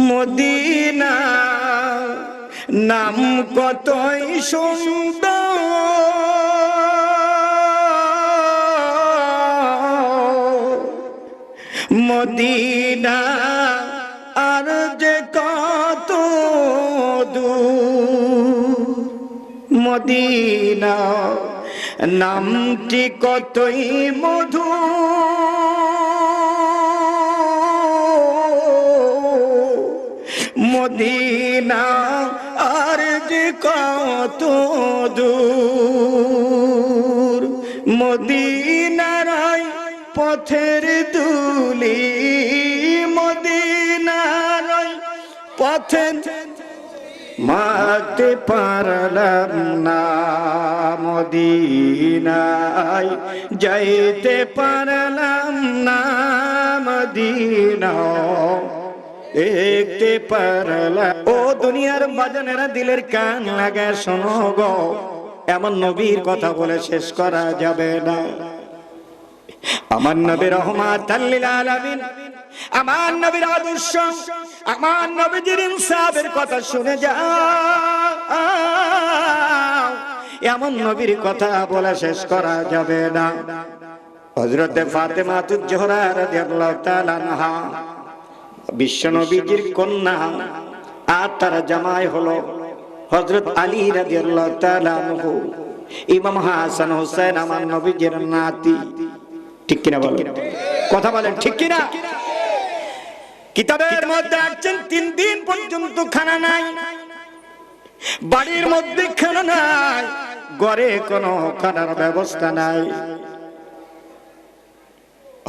Medina নাম কতই সুন্দর, মদিনা আর যে কত দূর, মদিনা নামটি কতই মধুর, মদিনা আর যে কত দূর, মদিনার পথের ধুলি, মদিনার পথে মাতে পারলাম না, মদিনায় যাইতে পারলাম না, মদিনা দেখতে পারলাম। ও দুনিয়ার বাজানেরা দিলের কান লাগা শোনো গো, এমন নবীর কথা বলে শেষ করা যাবে না। আমার নবী রহমাতাল লিল আলামিন, আমার নবীর আদর্শ, আমার নবীর ইনসাফের কথা শুনে যাও, এমন নবীর কথা বলে শেষ করা যাবে না। হযরত ফাতেমা তুজ জোহরা রাদিয়াল্লাহু তাআলা আনহা বিশ্ব নবীজির কন্যা, আর তার জামাই হলো হযরত আলী রাদিয়াল্লাহু তাআলা আনহু। ইমাম হাসান হোসেন আমার নবীজির নাতি, ঠিক কিনা বলেন? কথা বলেন ঠিক কিনা? কিতাবের মধ্যে আছেন 3 দিন পর্যন্ত খানা নাই, বাড়ির মধ্যে খানা নাই, ঘরে কোনো খানার ব্যবস্থা নাই।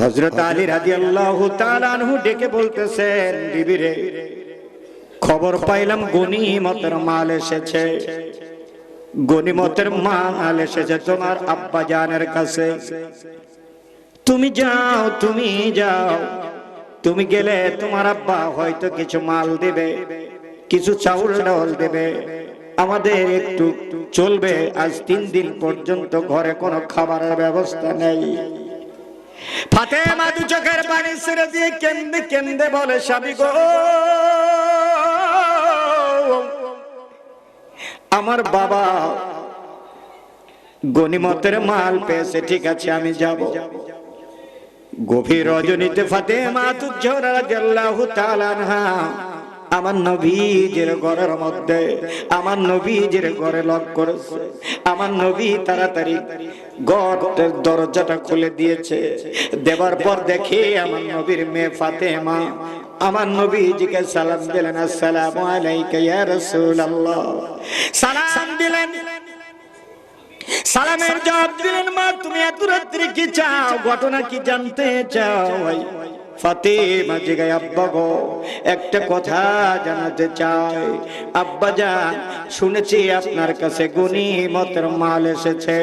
হযরত আলী রাদিয়াল্লাহু তাআলা আনহু ডেকে বলতেছেন, বিবি রে, খবর পাইলাম গনিমতের মাল এসেছে, গনিমতের মাল এসেছে তোমার আব্বা জানের কাছে, তুমি যাও, তুমি যাও, তুমি গেলে তোমার আব্বা হয়তো কিছু মাল দেবে, কিছু চাউল ডাল দেবে, আমাদের একটু চলবে। আজ 3 দিন পর্যন্ত ঘরে কোনো খাবারের ব্যবস্থা নেই। ফাতেমা দু চোখের পানি ছেড়ে দিয়ে কেন্দে কেন্দে বলে, স্বামী গো, আমার বাবা গনিমতের মাল পেয়েছে, ঠিক আছে আমি যাব। গভীর রজনীতে ফাতেমা তুজ জোহরা রাদিয়াল্লাহু তাআলা আনহা আমার নবীজির ঘরের মধ্যে, আমার নবীজির ঘরে লক করেছে। আমার নবী তাড়াতাড়ি ঘরের দরজাটা খুলে দিয়েছে, দেবার পর দেখে আমার নবীর মেয়ে ফাতেমা আমার নবীজিকে সালাম দিলেন, আসসালামু আলাইকা ইয়া রাসূলুল্লাহ, সালাম দিলেন। সালামের জবাব দিলেন, মা তুমি এত রাত্রে কি চাও, ঘটনা কি জানতে চাও? ফাতেমা জিগায়, আব্বা গো, একটা কথা জানাতে চাই। আব্বা জান, শুনেছি আপনার কাছে গনিমতের মাল এসেছে,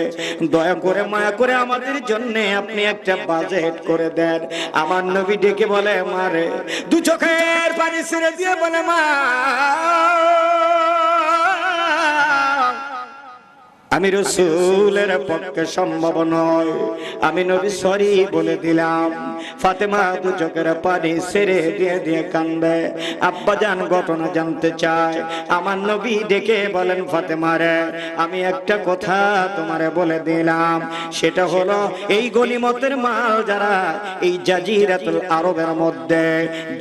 দয়া করে মায়া করে আমাদের জন্য আপনি একটা বাজেট করে দেন। আমার নবী ডেকে বলে, মারে, দু চোখের পানি ছেড়ে দিয়ে বলে, মা আমি রাসূলের পক্ষে সম্ভব নয়, আমি নবী সরি বলে দিলাম। ফাতেমা দু চোখের পানি ছেড়ে দিয়ে দিয়ে কান্দে। আব্বা জান ঘটনা জানতে চায়। আমার নবী ডেকে বলেন, ফাতেমা রে, আমি একটা কথা তোমারে বলে দিলাম, সেটা হলো এই গনিমতের মাল যারা এই জাজিরাতুল আরবের মধ্যে,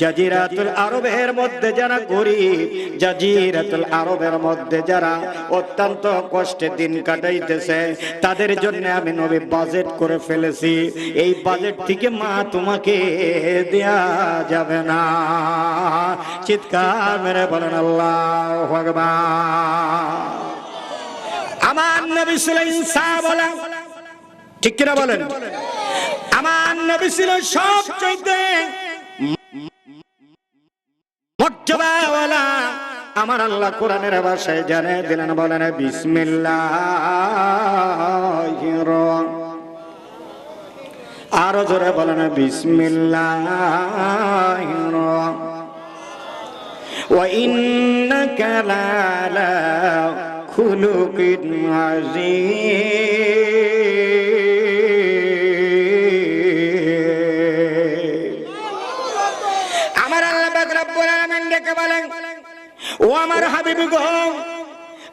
জাজিরাতুল আরবের মধ্যে যারা গরিব, জাজিরাতুল আরবের মধ্যে যারা অত্যন্ত কষ্টে দিন কাটাইতেছে, তাদের জন্য আমি নবী বাজেট করে ফেলেছি। এই বাজেট থেকে মা তোমাকে দেয়া যাবে না। চিৎকার মেরে বলেন আল্লাহু আকবার। আমার নবী ছিল ইনসাফ বলেন, ঠিক কিনা বলেন? আমার নবী ছিল সবচেয়ে মর্যাদাওয়ালা। আমার আল্লাহ কোরআনের ভাষায় জানিয়ে দিলেন, বলেন বিসমিল্লাহির, আরো জোরে বলেন বিসমিল্লাহির, ওয়া ইন্নাকা লালা খুলুকিন আযীম। আমার আল্লাহ পাক রব্বুল আলামিন আলামিন ডেকে বলেন, ও আমার হাবিব গো,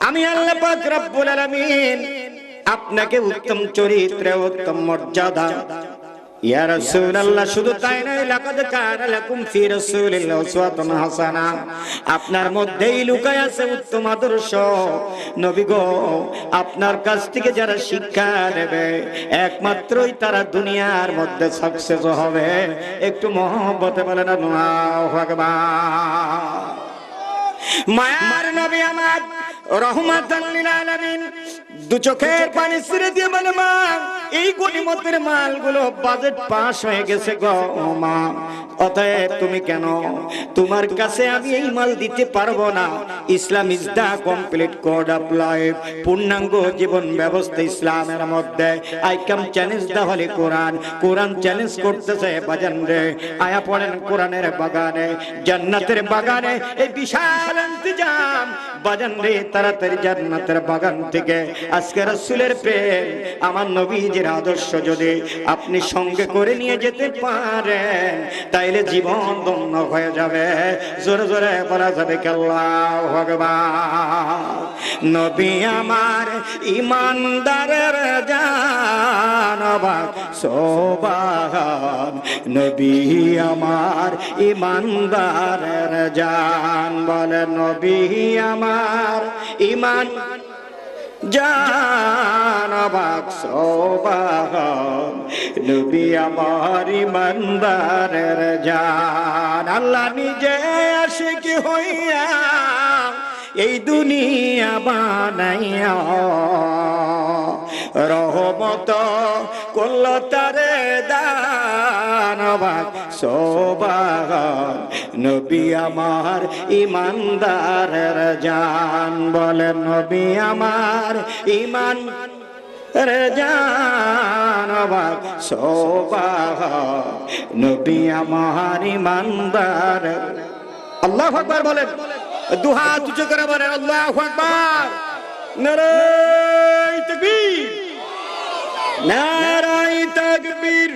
আমি আল্লাহ পাক রব্বুল আলামিন আপনাকে উত্তম চরিত্রে, উত্তম মর্যাদা, ইয়া রাসূলুল্লাহ, শুধু তাই নয়, লাকাদ কানা লাকুম ফি রাসূলিল্লাহি উসওয়াতুন হাসানাহ, আপনার মধ্যেই লুকায় আছে উত্তম আদর্শ। নবী গো, আপনার কাছ থেকে যারা শিক্ষা নেবে একমাত্রই তারা দুনিয়ার মধ্যে সাকসেস হবে। একটু মহব্বতে বলেন আল্লাহু আকবার। মায়ার নবী আমার রহমাতাল লিল আলামিন দু চোখের পানি ছেড়ে দিয়ে বলে, মা, এই গনিমতের মালগুলো বাজেট পাস হয়ে গেছে গো মা, অতএব তুমি কেন, তোমার কাছে আমি এই মাল দিতে পারবো না। Islam is the complete code of life, পূর্ণাঙ্গ জীবন ব্যবস্থা ইসলামের মধ্যে। I come challenge the holy Quran, কোরআন চ্যালেঞ্জ করতেছে বাজান রে, আয়া পড়েন কোরআনের বাগানে, জান্নাতের বাগানে এই বিশাল ইন্তজাম বাজান রে, তাড়াতাড়ি জান্নাতের বাগান থেকে আজকে রাসূলের প্রেম, আমার নবীজির আদর্শ যদি আপনি সঙ্গে করে নিয়ে যেতে পারেন তাইলে জীবন ধন্য হয়ে যাবে। জোরে জোরে বলা যাবে কি আল্লাহু আকবার। নবী আমার ইমানদারের জান অবাক সোবান, নবী আমার ইমানদারের জান, বলে নবী আমার ইমান জান অবাক সোবান, নবী আমার ইমানদারের জান। আল্লাহ নিজে আশিক হইয়া এই দুনিয়া বানাইয়া রহমত করল তারে দান অবাক সোবান, নবী আমার ইমানদারের জান, বলে নবী আমার ইমান জান অবাক সোবান, নবী আমার ইমানদার। আল্লাহু আকবার বলেন, দুহাত উঁচু করে বলেন আল্লাহু আকবার। নারায়ে তাকবীর, নারায়ে তাকবীর।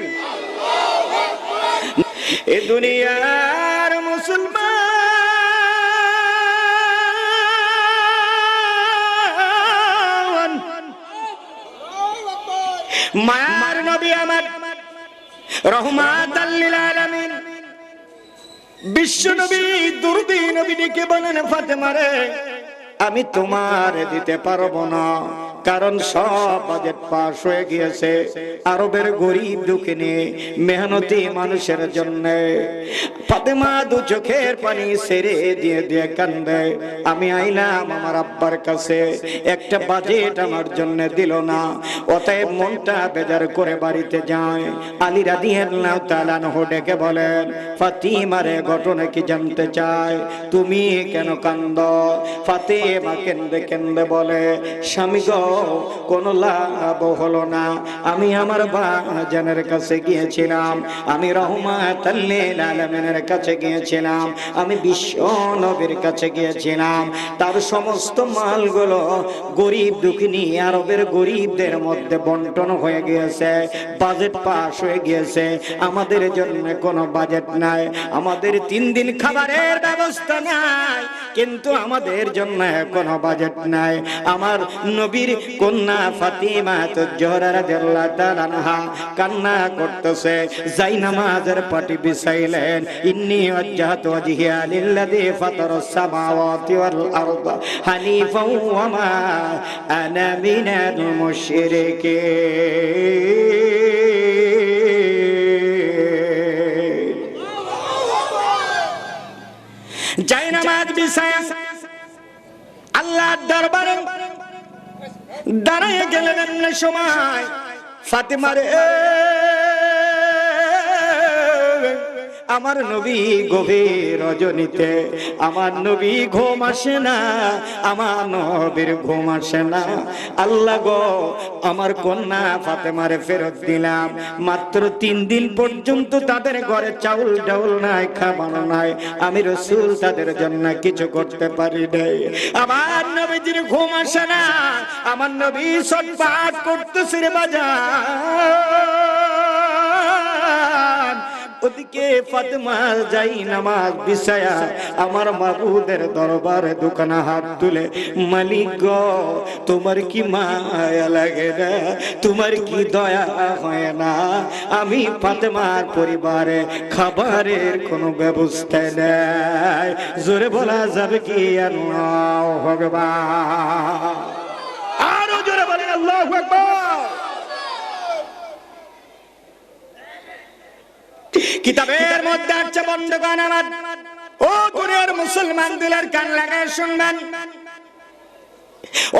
এ দুনিয়ার মুসলমান মায়ার নবী আমার রহমাতাল লিল আলামিন বিশ্ব নবী দুরুদি নবী ডেকে বলেন, ফাতেমা রে, আমি তোমার দিতে পারবো না, কারণ সব বাজেট পাস হয়ে গিয়েছে আরবের গরিব দুঃখিনী মেহনতি মানুষের জন্য। ফাতেমা দু চোখের পানি ছেড়ে দিয়ে দিয়ে কান্দে, আমি আইলাম আমার আব্বার কাছে, একটা বাজেট আমার জন্য দিল না, অতএব মনটা বেজার করে বাড়িতে যায়। আলী রাদিয়াল্লাহু তাআলা আনহু ডেকে বলেন, ফাতিমা রে, ঘটনা কি জানতে চাই, তুমি কেন কান্দো? ফাতিমা কেন্দে কেন্দে বলে, স্বামী গো, কোনো লাভ হলো না, আমি আমার বাজানের কাছে গিয়েছিলাম, আমি রহমাতাল লিল আলামিনের কাছে গিয়েছিলাম, আমি বিশ্ব নবীর কাছে গিয়েছিলাম, তার সমস্ত মালগুলো গরিব দুঃখিনী আরবের গরিবদের মধ্যে বন্টন হয়ে গিয়েছে, বাজেট পাস হয়ে গিয়েছে, আমাদের জন্য কোনো বাজেট নাই, আমাদের 3 দিন খাবারের ব্যবস্থা নাই, কিন্তু আমাদের জন্য কোনো বাজেট নাই। আমার নবীর কন্যা ফাতিমা জোহরা রাদিয়াল্লাহু তাআলা আনহা কান্না করতেছে, যাই নামাজের পাটি বিছাইলেন, ইন্নী ওয়াজ্জাহতু ওয়াজহিয়া লিল্লাযী ফাতারাস সামাওয়াতি ওয়াল আরদা হানিফা ওয়া মা আনা মিনাল মুশরিকিন। যাই নামাজ বিছায়া আল্লাহর দরবারে দাঁড়িয়ে গেলেন এমন সময়, ফাতিমা রে, আমার নবী গভীর রজনীতে, আমার নবী ঘুম আসে না, আমার নবীর ঘুম আসে না। আল্লাহ গো, আমার কন্যা ফাতেমারে ফেরত দিলাম, মাত্র 3 দিন পর্যন্ত তাদের ঘরে চাউল ডাউল নাই, খাবার নাই, আমি রাসূল তাদের জন্য কিছু করতে পারি নাই। আমার নবীজির ঘুম আসে না, আমার নবী ছটফট করতেছে রে বাজার, ওদিকে ফাতেমা যাই নামাজ বিছায়া আমার মাবুদের দরবারে দোকানে হাত তুলে, মালিক গো তোমার কি মায়া লাগে না, তোমার কি দয়া হয় না, আমি ফাতেমার পরিবারে খাবারের কোনো ব্যবস্থা নেই। জোরে বলা যাবে কি আল্লাহু আকবার, আরো জোরে বলেন আল্লাহু আকবার। কিতাবের মধ্যে আছে বন্ধুগণ আমার, ও দুনিয়ার মুসলমান দিলের কান লাগায় শুনবেন,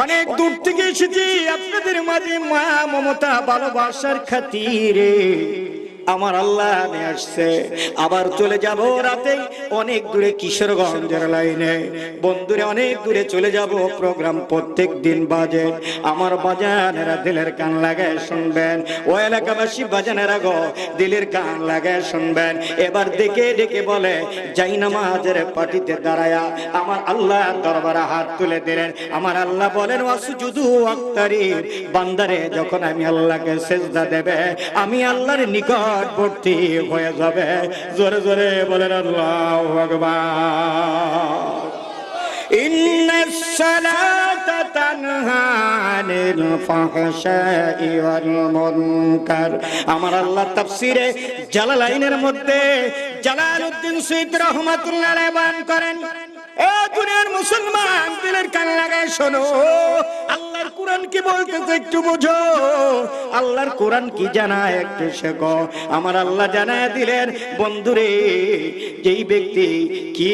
অনেক দূর থেকে এসেছি আপনাদের মাঝে মা মমতা ভালোবাসার খাতিরে আমার আল্লাহ নিয়ে আসছে। আবার চলে যাব রাতে অনেক দূরে কিশোরগঞ্জের লাইনে, বন্ধুরে অনেক দূরে চলে যাব, প্রোগ্রাম প্রত্যেক দিন বাজে। আমার বাজানেরা দিলের কান লাগায় শুনবেন, ও এলাকাবাসী বাজানেরা গো দিলের কান লাগায় শুনবেন। এবার ডেকে ডেকে বলে যাই নামাজের পাটিতে দাঁড়ায়া আমার আল্লাহ দরবারে হাত তুলে দিলেন। আমার আল্লাহ বলেন ওয়াসুজুদু ওয়াক্তারিব, বান্দারে যখন আমি আল্লাহকে সেজদা দেবে আমি আল্লাহর নিকট ভর্তি হয়ে যাবে। জোরে জোরে বলেন আল্লাহু আকবার। ইন্নাস সালাতা তানহা আনিল ফাহশাই ওয়াল মুনকার। আমার আল্লাহ তাফসীরে জালালাইনের মধ্যে জালালউদ্দিন সৈয়দ রাহমাতুল্লাহ আলাইহি বয়ান করেন, এ দুনিয়ার মুসলমান দিলের কান লাগায় শোনো, আল্লাহর কোরআন কি বলতেছে একটু বুঝো, আল্লাহর কোরআন কি জানায় একটু শেখো। আমার আল্লাহ জানায় দিলেন বন্ধুরে, যেই ব্যক্তি কি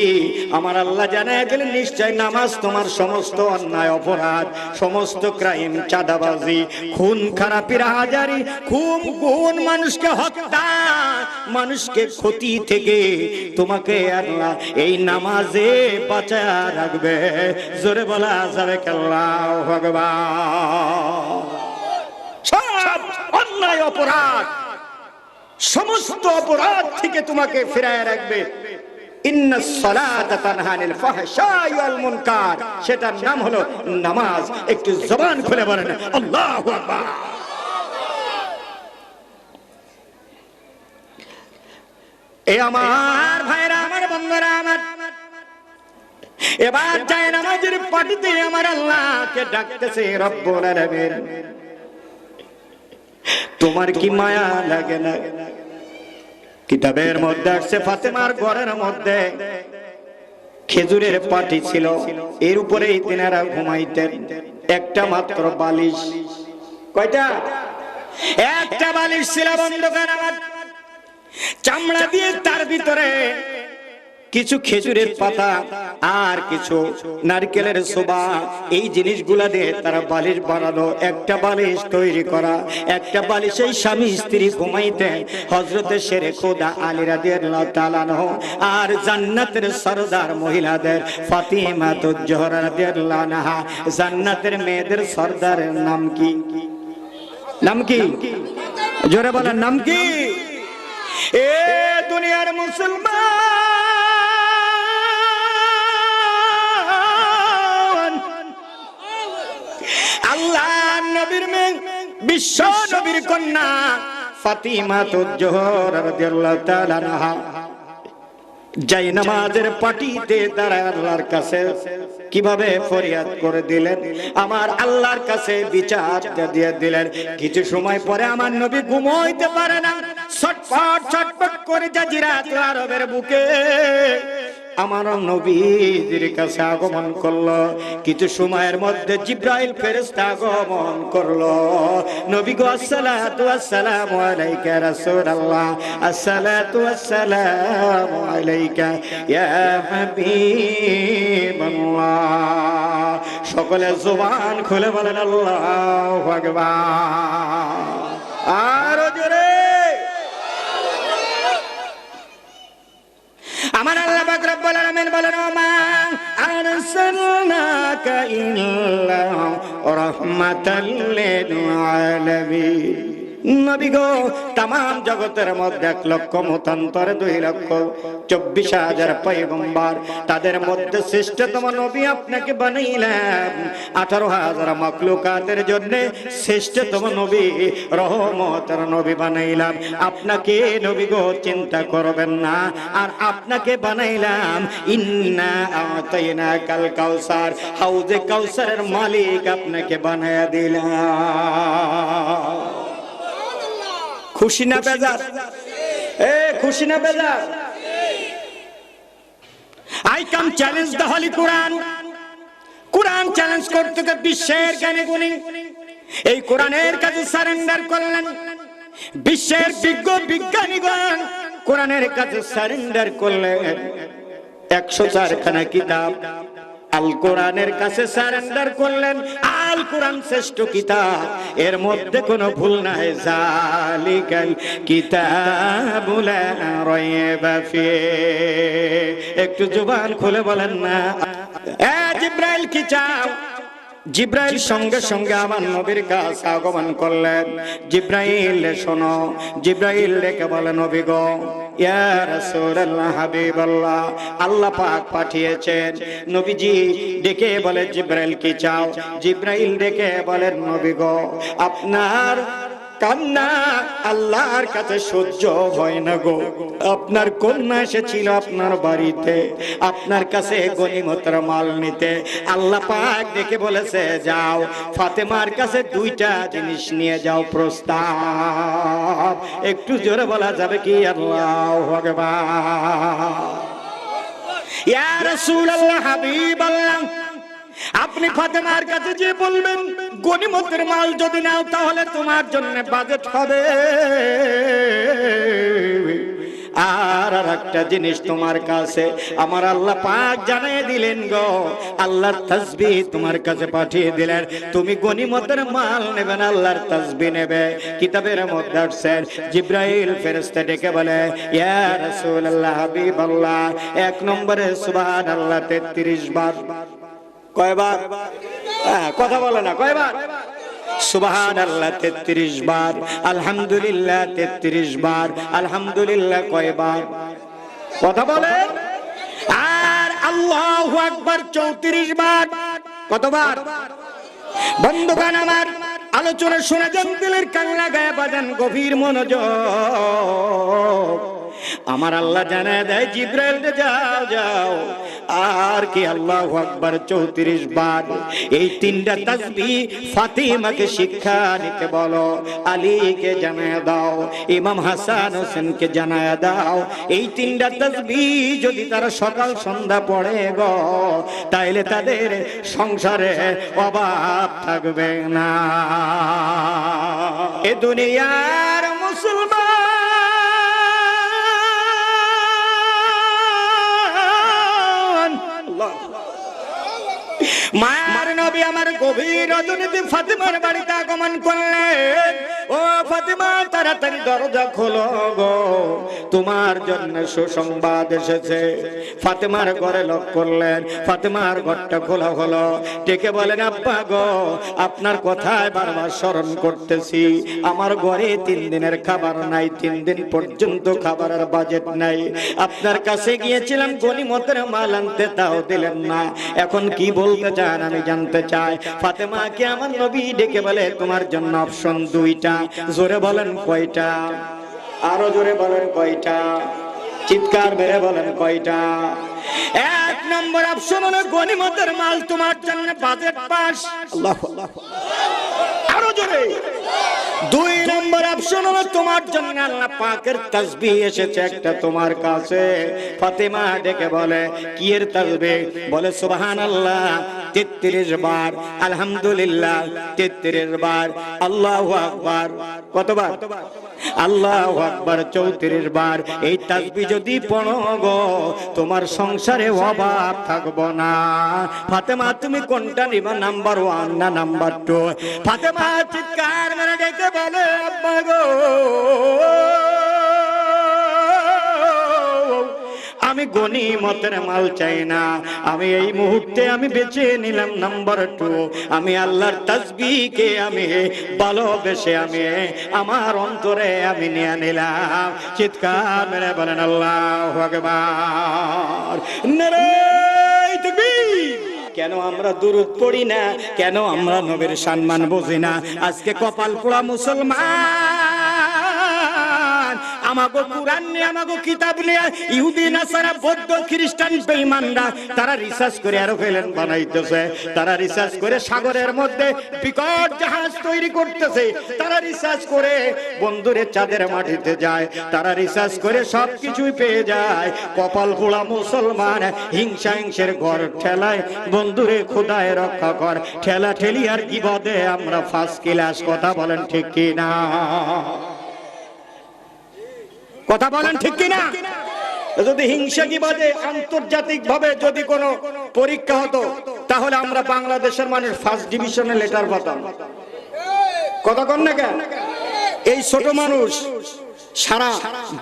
আমার আল্লাহ জানায় দিলেন নিশ্চয় নামাজ তোমার সমস্ত অন্যায় অপরাধ, সমস্ত ক্রাইম, চাঁদাবাজি, খুন খারাপি, রাহাজারি, খুন, মানুষকে হত্যা, মানুষকে ক্ষতি থেকে তোমাকে আল্লাহ এই নামাজে বাঁচায়া রাখবে। জোরে বলা যাবে আল্লাহু আকবার। সব অন্যায় অপরাধ, সমস্ত অপরাধ থেকে তোমাকে ফিরায় রাখবে। ইন্নাস সালাতা তানহা আনিল ফাহশাই ওয়াল মুনকার, সেটার নাম হলো নামাজ। একটু জবান খুলে বলেন আল্লাহু আকবার। এ আমার ভাইরা, আমার বন্ধুরা আমার, এবার যায় নামাজের পাটিতে আমার আল্লাহকে ডাকতেছে রব্বুল আলামিন, তোমার কি মায়া লাগে না? কিতাবের মধ্যে আসছে ফাতেমার ঘরের মধ্যে খেজুরের পাটি ছিল, এর উপরেই তিনারা ঘুমাইতেন। একটা মাত্র বালিশ, কয়টা? একটা বালিশ ছিল বন্ধুগণ আমার, চামড়া দিয়ে তার ভিতরে কিছু খেজুরের পাতা আর কিছু নারকেলের ছোবা, এই জিনিসগুলা দিয়ে তারা বালিশ বানালো। একটা বালিশ তৈরি করা, একটা বালিশেই স্বামী স্ত্রী ঘুমাইতেন। হযরতে শেরে খোদা আলী রাদিয়াল্লাহু তাআলা আনহু আর জান্নাতের সরদার মহিলাদের ফাতিমাতুজ জোহরা রাদিয়াল্লাহু আনহা, জান্নাতের মেয়েদের সরদারের নাম কি? নাম কি? জোরে বলেন নাম কি? এ দুনিয়ার মুসলমান, আল্লাহ নবীর মেয়ে, বিশ্ব নবীর কন্যা ফাতিমাতুজ জোহরা রাদিয়াল্লাহু তাআলা আনহা যাই নামাজের পাটিতে দাঁড়ায় আল্লাহর কাছে কিভাবে ফরিয়াদ করে দিলেন, আমার আল্লাহর কাছে বিচার দিয়ে দিলেন। কিছু সময় পরে আমার নবী ঘুমাইতে পারে না, ছটফট ছটফট করে জাজিরাত আরবের বুকে আমার নবীর কাছে আগমন করলো। কিছু সময়ের মধ্যে জিব্রাইল ফেরেশতা আগমন করলো। নবী গো আসসালাতু ওয়াসসালামু আলাইকা রাসূলুল্লাহ, আসসালাতু ওয়াসসালামু আলাইকা ইয়া হাবিবাল্লাহ। সকলে জবান খুলে বলেন আল্লাহু আকবার। আরো জোরে আমার আল্লাহ পাক রব্বুল আলামিন বলেন, মা আরসালনাকা ইল্লা রাহমাতাল লিল আলামিন। নবী গো, তাম জগতের মধ্যে 1,24,24,000 পয়গম্বর, তাদের মধ্যে শ্রেষ্ঠতম নবী আপনাকে বানাইলাম। 18,000 মাখলুকাতের জন্য শ্রেষ্ঠতম নবী, রহমতের নবী বানাইলাম আপনাকে। নবী গো, চিন্তা করবেন না, আর আপনাকে বানাইলাম ইন্না আতাইনাকাল কাউসার, হাউজে কাউসারের মালিক আপনাকে বানায়া দিলাম। খুশি না বেজার? খুশি না বেজার? I come challenge the Holy Quran. Quran challenge করতে তো বিশ্বের জ্ঞানী গুণী এই কোরআনের কাছে সারেন্ডার করলেন। বিশ্বের বিজ্ঞ বিজ্ঞানীগণ কোরআনের কাছে সারেন্ডার করলেন। 104 খানা কিতাব আল কোরআনের কাছে সারেন্ডার করলেন। আল কোরআন শ্রেষ্ঠ কিতাব, এর মধ্যে কোনো ভুল নাই। জালিকাল কিতাবু লা রাইবা ফিহি। একটু জবান খুলে বলেন না, জিব্রাইল কি চাও? জিব্রাইল সঙ্গে সঙ্গে আমার নবীর কাছে আগমন করলেন। জিব্রাইল শোনো। জিব্রাইল ডেকে বলে, নবী গো, ইয়া রাসূলুল্লাহ, হাবিবাল্লাহ, আল্লাহ পাক পাঠিয়েছেন। নবীজি ডেকে বলে, জিব্রাইল কি চাও? জিব্রাইল ডেকে বলেন, নবী গো, আপনার কান্না আল্লাহর কাছে সহ্য হয় না গো। আপনার কন্যা এসেছিল আপনার বাড়িতে আপনার কাছে গনিমতের মাল নিতে। আল্লাহ পাক দেখে বলেছে, যাও ফাতেমার কাছে 2টা জিনিস নিয়ে যাও, প্রস্তাব। একটু জোরে বলা যাবে কি? আল্লাহু আকবার। ইয়া রাসূলুল্লাহ, হাবিবাল্লাহ, আপনি ফাতেমার কাছে যে বলবেন গনিমতের মাল যদি নাও তাহলে তোমার জন্য বাজেট হবে। আর একটা জিনিস তোমার কাছে আমার আল্লাহ পাক জানিয়ে দিলেন গো, আল্লাহর তাসবিহ তোমার কাছে পাঠিয়ে দিলেন। তুমি গনিমতের মাল নেবে না, আল্লাহর তাসবিহ নেবে। কিতাবের মধ্যে আসছে, জিব্রাইল ফেরেশতা ডেকে বলে, ইয়া রাসূলুল্লাহ, হাবিবাল্লাহ, 1 নম্বরে সুবহানাল্লাহ 33 বার। কয়বার? কথা বলে না, কয়বার? সুবহানাল্লাহ 33 বার, আলহামদুলিল্লাহ 33 বার। আলহামদুলিল্লাহ কয়বার? কথা বলেন। আর আল্লাহু আকবার 34 বার। কতবার? বন্ধুগণ আমার, আলোচনা শুনে যান, দিলের কান লাগায় বাজান, গভীর মনোযোগ। আমার আল্লাহ জানায় দেয়, জিব্রাইল যাও যাও। আর কি? আল্লাহু আকবার 34 বার। এই 3টা তাসবিহ ফাতিমাকে শিক্ষা নিতে বলো, আলীকে জানায় দাও, ইমাম হাসান হোসেনকে জানায় দাও। এই 3টা তাসবিহ যদি তারা সকাল সন্ধ্যা পড়ে গো, তাইলে তাদের সংসারে অভাব থাকবে না। এ দুনিয়ার মুসলমান মায়ার নবী আমার গভীর রজনীতে ফাতেমার বাড়িতে আগমন করলেন। ও ফাতেমা, তাড়াতাড়ি দরজা খোলো গো, তোমার জন্য সুসংবাদ এসেছে। ফাতেমার ঘরে লক করলেন। ফাতেমার ঘরটা খোলা হলো। ডেকে বলেন, আব্বা গো, আপনার কথায় বারবার স্মরণ করতেছি। আমার ঘরে 3 দিনের খাবার নাই, 3 দিন পর্যন্ত খাবারের বাজেট নাই। আপনার কাছে গিয়েছিলাম গনিমতের মাল আনতে, তাও দিলেন না। এখন কি বলতে চান আমি জানতে চাই। ফাতেমাকে আমার নবী ডেকে বলে, তোমার জন্য অপশন 2টা। জোরে বলেন কয়টা? আরো জোরে বলেন কয়টা? চিৎকার মেরে বলেন কয়টা? 1 নম্বর অপশন হলো গনিমতের মাল তোমার জন্য বাজেট পাস। আল্লাহু আকবার। আরো জোরে। 2 নম্বর অপশন হলো তোমার জন্য আল্লাহ পাকের তাসবিহ এসেছে একটা তোমার কাছে। ফাতেমা ডেকে বলে, কি এর তাসবিহ? বলে, সুবহানাল্লাহ 33 বার, আলহামদুলিল্লাহ 33 বার, আল্লাহু আকবার কতবার? আল্লাহু আকবার 34 বার। এই তাসবিহ যদি পড়ো গো, তোমার সংসারে অভাব থাকবে না। ফাতেমা, তুমি কোনটা নিবা, নাম্বার 1 না নাম্বার 2? ফাতেমা চিৎকার মেরে ডেকে বলে, আব্বা গো, আমি গনিমতের মাল চাই না। আমি এই মুহূর্তে আমি বেছে নিলাম নাম্বার 2, আমি আল্লাহর তাসবিহকে আমি ভালোবেসে আমি আমার অন্তরে আমি নিয়ে নিলাম। চিৎকার মেরে বলেন আল্লাহু আকবার, নারে তাকবীর। কেন আমরা দুরূদ পড়ি না? কেন আমরা নবীর সম্মান বুঝি না? আজকে কপাল পোড়া মুসলমান, আমাগো কুরআন নিয়ে আমাগো কিতাব নিয়ে ইহুদি নাসারা বৌদ্ধ খ্রিস্টান বেঈমানরা তারা রিসার্চ করে এরোপ্লেন বানাইতেছে, তারা রিসার্চ করে সাগরের মধ্যে বিকট জাহাজ তৈরি করতেছে, তারা রিসার্চ করে বন্ধুরে চাঁদের মাটিতে যায়, তারা রিসার্চ করে সবকিছুই পেয়ে যায়। কপাল পোড়া মুসলমান হিংসা হিংসের ঘর ঠেলায় বন্ধুরে খোদায় রক্ষা কর, ঠেলা ঠেলি আর গীবতে আমরা ফার্স্ট ক্লাস। কথা বলেন ঠিক কি না? কথা বলেন ঠিক কি না? যদি হিংসা গীবতে আন্তর্জাতিক ভাবে যদি কোনো পরীক্ষা হতো তাহলে আমরা বাংলাদেশের মানুষ ফার্স্ট ডিভিশনে লেটার পাতাম। কথা কন না কেন? এই ছোট মানুষ সারা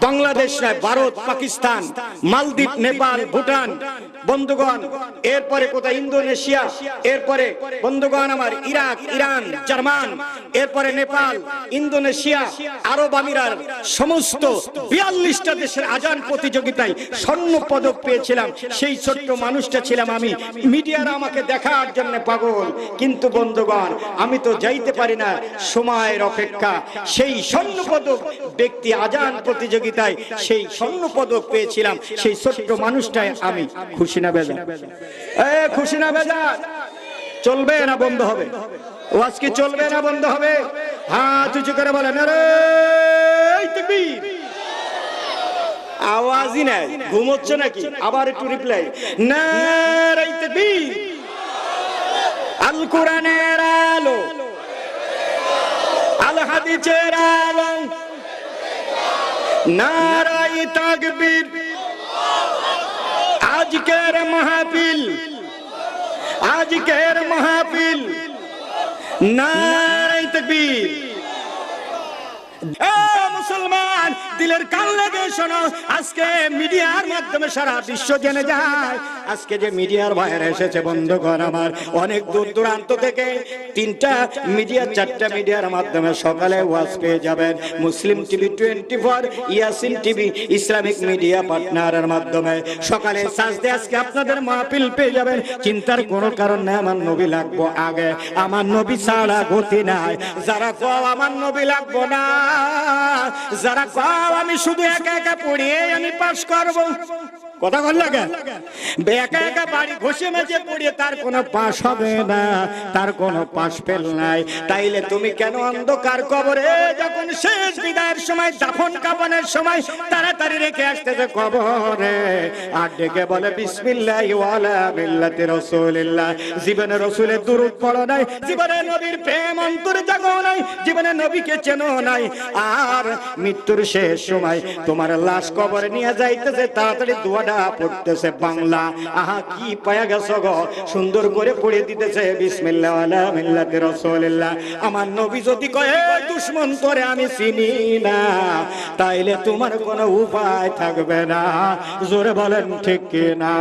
বাংলাদেশ নয়, ভারত, পাকিস্তান, মালদ্বীপ, নেপাল, ভুটান, বন্ধুগণ, এরপরে কোথায় ইন্দোনেশিয়া, এরপরে বন্ধুগণ আমার ইরাক, ইরান, জার্মান, এরপরে নেপাল, ইন্দোনেশিয়া, আরব আমিরাত, সমস্ত 42টা দেশের আজান প্রতিযোগিতায় স্বর্ণ পদক পেয়েছিলাম। সেই ছোট্ট মানুষটা ছিলাম আমি। মিডিয়ারা আমাকে দেখার জন্য পাগল, কিন্তু বন্ধুগণ আমি তো যাইতে পারি না, সময়ের অপেক্ষা। সেই স্বর্ণ পদক ব্যক্তি আজান প্রতিযোগিতায় সেই স্বর্ণ পদক পেয়েছিলাম, সেই ছোট্ট মানুষটাই আমি। খুশি না বেজার? খুশি না বেজার? চলবে না বন্ধ হবে? ওয়াজ কি চলবে না বন্ধ হবে? হাত উঁচু করে বলেন আরে তাকবীর। আওয়াজই নাই, ঘুমোচ্ছ নাকি? আবার একটু রিপ্লাই, নারে তাকবীর। আল কোরআনের আলো, আল হাদিসের আলো, নারাই তাকবীর। আজকের মাহফিল, আজকের মাহফিল, নারাই তাকবীর। মুসলমান দিলের কান লাগে শোনো, আজকে মিডিয়ার মাধ্যমে সারা বিশ্ব জেনে যায়। আজকে যে মিডিয়ার বাইরে এসেছে বন্ধুগণ আমার, অনেক দূর দূরান্ত থেকে 3টা মিডিয়া, 4টা মিডিয়ার মাধ্যমে সকালে ওয়াজ পেয়ে যাবেন। Muslim TV 24, Yasin TV, Islamic media পার্টনারের মাধ্যমে সকালে সাজদে আজকে আপনাদের মাহফিল পেয়ে যাবেন। চিন্তার কোনো কারণ নেই, আমার নবী লাগবো আগে, আমার নবী ছাড়া গতি নাই। যারা কও আমার নবী লাগবো না, যারা কও আমি শুধু একা একা পড়িয়ে আমি পাস করব, কথা বল লাগে, একা একা বাড়ি ঘষে মেজে পড়িয়ে তার কোনো পাস হবে না, তার কোনো পাস ফেল নাই। তাইলে তুমি কেন অন্ধকার কবরে যখন শেষ বিদায়ের সময়, দাফন কাফনের সময় তাড়াতাড়ি রেখে আসতেছে কবরে, আর ডেকে বলে বিসমিল্লাহি ওয়ালা মিল্লাতি রাসূলিল্লাহ। জীবনে রাসূলের দুরূদ পড়ো নাই, জীবনে নবীর প্রেম অন্তরে জাগো নাই, জীবনে নবীকে চেনো নাই, আর মৃত্যুর শেষ সময় তোমার লাশ কবরে নিয়ে যাইতেছে, তাড়াতাড়ি দোয়াটা পড়তেছে বাংলা। আহা কি পায়া গেছো গো, সুন্দর করে পড়ে দিতেছে বিসমিল্লাহি ওয়ালা মিল্লাতি রাসূলিল্লাহ। আমার নবী যদি কয় দুশমন তোরে আমি চিনি না, তাইলে তোমার কোনো উপায় থাকবে না। জোরে বলেন ঠিক কি না?